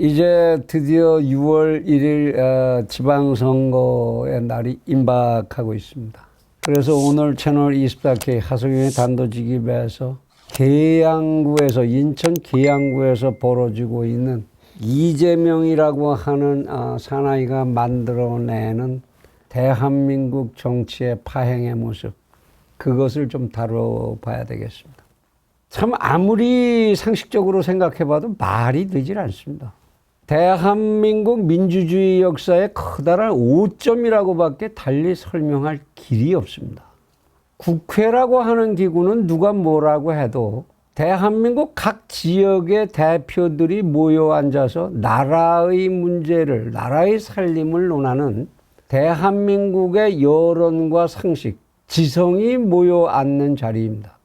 이제 드디어 6월 1일 지방선거의 날이 임박하고 있습니다. 그래서 오늘 채널 24K 하성영의 단도직입에서 계양구에서 인천 계양구에서 벌어지고 있는 이재명이라고 하는 사나이가 만들어내는 대한민국 정치의 파행의 모습, 그것을 좀 다뤄봐야 되겠습니다. 참 아무리 상식적으로 생각해봐도 말이 되질 않습니다. 대한민국 민주주의 역사의 커다란 오점이라고밖에 달리 설명할 길이 없습니다. 국회라고 하는 기구는 누가 뭐라고 해도 대한민국 각 지역의 대표들이 모여 앉아서 나라의 문제를, 나라의 살림을 논하는 대한민국의 여론과 상식, 지성이 모여 앉는 자리입니다.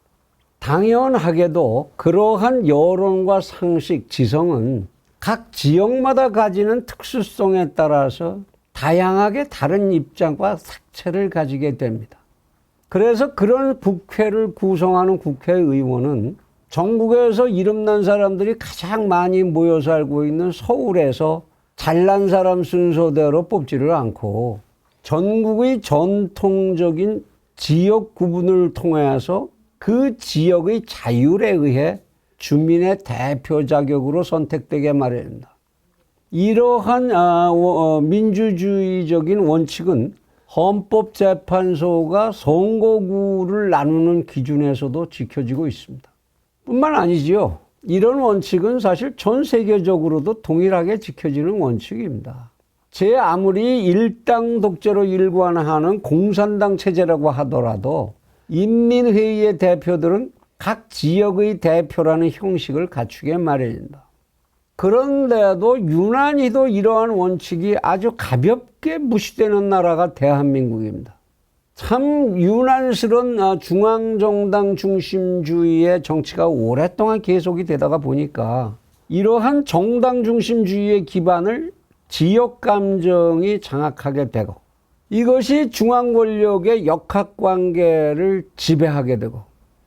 당연하게도 그러한 여론과 상식, 지성은 각 지역마다 가지는 특수성에 따라서 다양하게 다른 입장과 색채를 가지게 됩니다. 그래서 그런 국회를 구성하는 국회의원은 전국에서 이름난 사람들이 가장 많이 모여 살고 있는 서울에서 잘난 사람 순서대로 뽑지를 않고 전국의 전통적인 지역 구분을 통해서 그 지역의 자율에 의해 주민의 대표 자격으로 선택되게 마련입니다. 이러한 민주주의적인 원칙은 헌법재판소가 선거구를 나누는 기준에서도 지켜지고 있습니다. 뿐만 아니지요. 이런 원칙은 사실 전 세계적으로도 동일하게 지켜지는 원칙입니다. 제 아무리 일당 독재로 일관하는 공산당 체제라고 하더라도 인민회의의 대표들은 각 지역의 대표라는 형식을 갖추게 마련입니다. 그런데도 유난히도 이러한 원칙이 아주 가볍게 무시되는 나라가 대한민국입니다. 참 유난스러운 중앙정당 중심주의의 정치가 오랫동안 계속이 되다가 보니까 이러한 정당 중심주의의 기반을 지역 감정이 장악하게 되고 이것이 중앙 권력의 역학관계를 지배하게 되고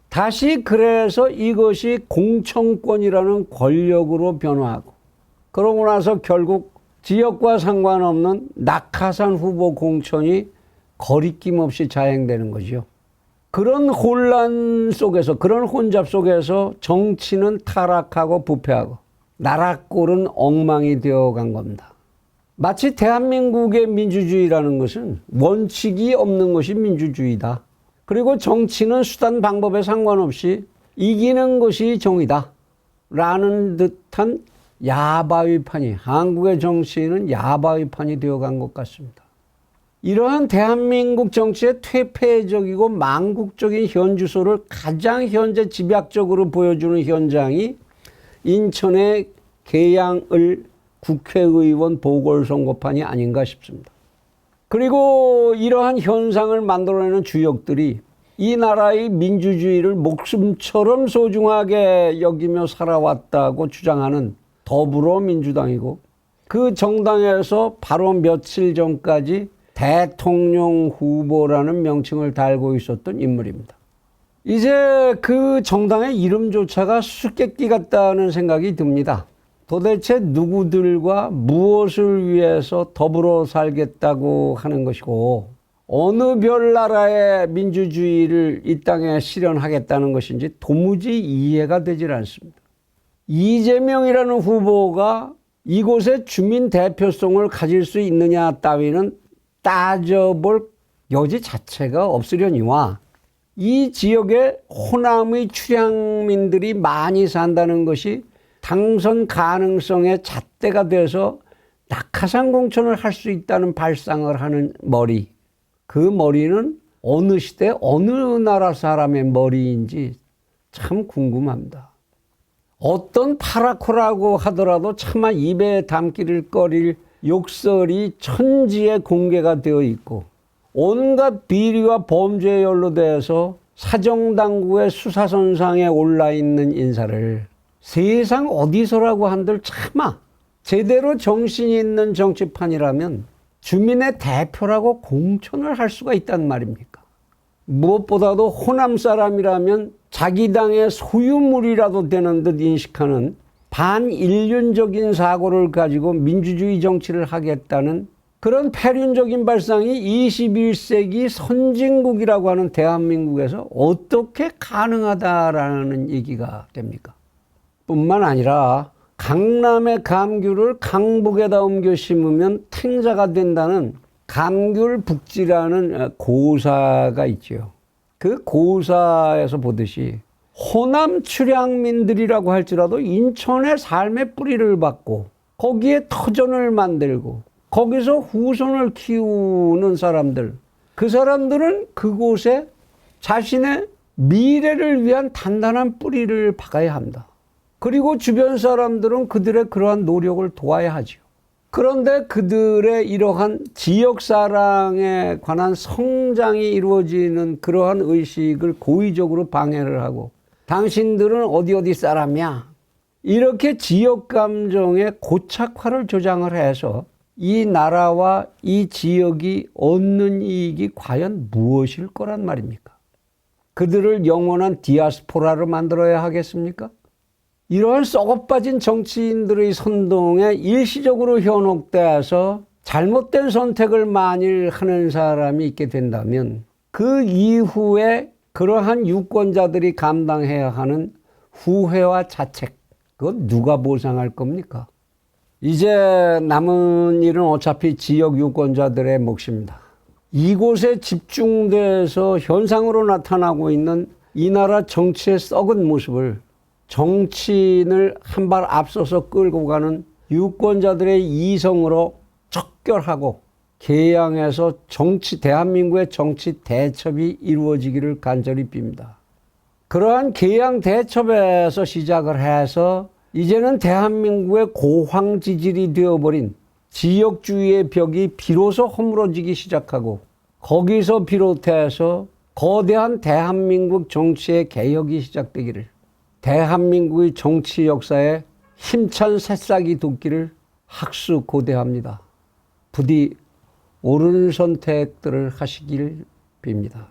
다시 그래서 이것이 공천권이라는 권력으로 변화하고 그러고 나서 결국 지역과 상관없는 낙하산 후보 공천이 거리낌 없이 자행되는 거죠. 그런 혼란 속에서, 그런 혼잡 속에서 정치는 타락하고 부패하고 나라 꼴은 엉망이 되어간 겁니다. 마치 대한민국의 민주주의라는 것은 원칙이 없는 것이 민주주의다. 그리고 정치는 수단 방법에 상관없이 이기는 것이 정의다. 라는 듯한 야바위판이, 한국의 정치는 야바위판이 되어간 것 같습니다. 이러한 대한민국 정치의 퇴폐적이고 망국적인 현주소를 가장 현재 집약적으로 보여주는 현장이 인천의 계양을 국회의원 보궐선거판이 아닌가 싶습니다. 그리고 이러한 현상을 만들어내는 주역들이 이 나라의 민주주의를 목숨처럼 소중하게 여기며 살아왔다고 주장하는 더불어민주당이고 그 정당에서 바로 며칠 전까지 대통령 후보라는 명칭을 달고 있었던 인물입니다. 이제 그 정당의 이름조차가 수수께끼 같다는 생각이 듭니다. 도대체 누구들과 무엇을 위해서 더불어 살겠다고 하는 것이고 어느 별 나라의 민주주의를 이 땅에 실현하겠다는 것인지 도무지 이해가 되질 않습니다. 이재명이라는 후보가 이곳에 주민 대표성을 가질 수 있느냐 따위는 따져볼 여지 자체가 없으려니와 이 지역에 호남의 출향민들이 많이 산다는 것이 당선 가능성의 잣대가 돼서 낙하산 공천을 할 수 있다는 발상을 하는 머리, 그 머리는 어느 시대 어느 나라 사람의 머리인지 참 궁금합니다. 어떤 파라코라고 하더라도 차마 입에 담기를 꺼릴 욕설이 천지에 공개가 되어 있고 온갖 비리와 범죄에 연루돼서 사정당국의 수사선상에 올라있는 인사를 세상 어디서라고 한들 차마 제대로 정신이 있는 정치판이라면 주민의 대표라고 공천을 할 수가 있단 말입니까? 무엇보다도 호남 사람이라면 자기 당의 소유물이라도 되는 듯 인식하는 반인륜적인 사고를 가지고 민주주의 정치를 하겠다는 그런 폐륜적인 발상이 21세기 선진국이라고 하는 대한민국에서 어떻게 가능하다라는 얘기가 됩니까? 뿐만 아니라 강남의 감귤을 강북에다 옮겨 심으면 탱자가 된다는 감귤북지라는 고사가 있죠. 그 고사에서 보듯이 호남 출향민들이라고 할지라도 인천의 삶의 뿌리를 받고 거기에 터전을 만들고 거기서 후손을 키우는 사람들, 그 사람들은 그곳에 자신의 미래를 위한 단단한 뿌리를 박아야 합니다. 그리고 주변 사람들은 그들의 그러한 노력을 도와야 하죠. 그런데 그들의 이러한 지역사랑에 관한 성장이 이루어지는 그러한 의식을 고의적으로 방해를 하고 당신들은 어디 사람이야? 이렇게 지역감정의 고착화를 조장을 해서 이 나라와 이 지역이 얻는 이익이 과연 무엇일 거란 말입니까? 그들을 영원한 디아스포라로 만들어야 하겠습니까? 이러한 썩어빠진 정치인들의 선동에 일시적으로 현혹돼서 잘못된 선택을 만일 하는 사람이 있게 된다면 그 이후에 그러한 유권자들이 감당해야 하는 후회와 자책, 그건 누가 보상할 겁니까? 이제 남은 일은 어차피 지역 유권자들의 몫입니다. 이곳에 집중돼서 현상으로 나타나고 있는 이 나라 정치의 썩은 모습을 정치인을 한 발 앞서서 끌고 가는 유권자들의 이성으로 척결하고 개양해서 대한민국의 정치 대첩이 이루어지기를 간절히 빕니다. 그러한 개양 대첩에서 시작을 해서 이제는 대한민국의 고황 지질이 되어버린 지역주의의 벽이 비로소 허물어지기 시작하고 거기서 비롯해서 거대한 대한민국 정치의 개혁이 시작되기를, 대한민국의 정치 역사에 힘찬 새싹이 돋기를 학수고대합니다. 부디 옳은 선택들을 하시길 빕니다.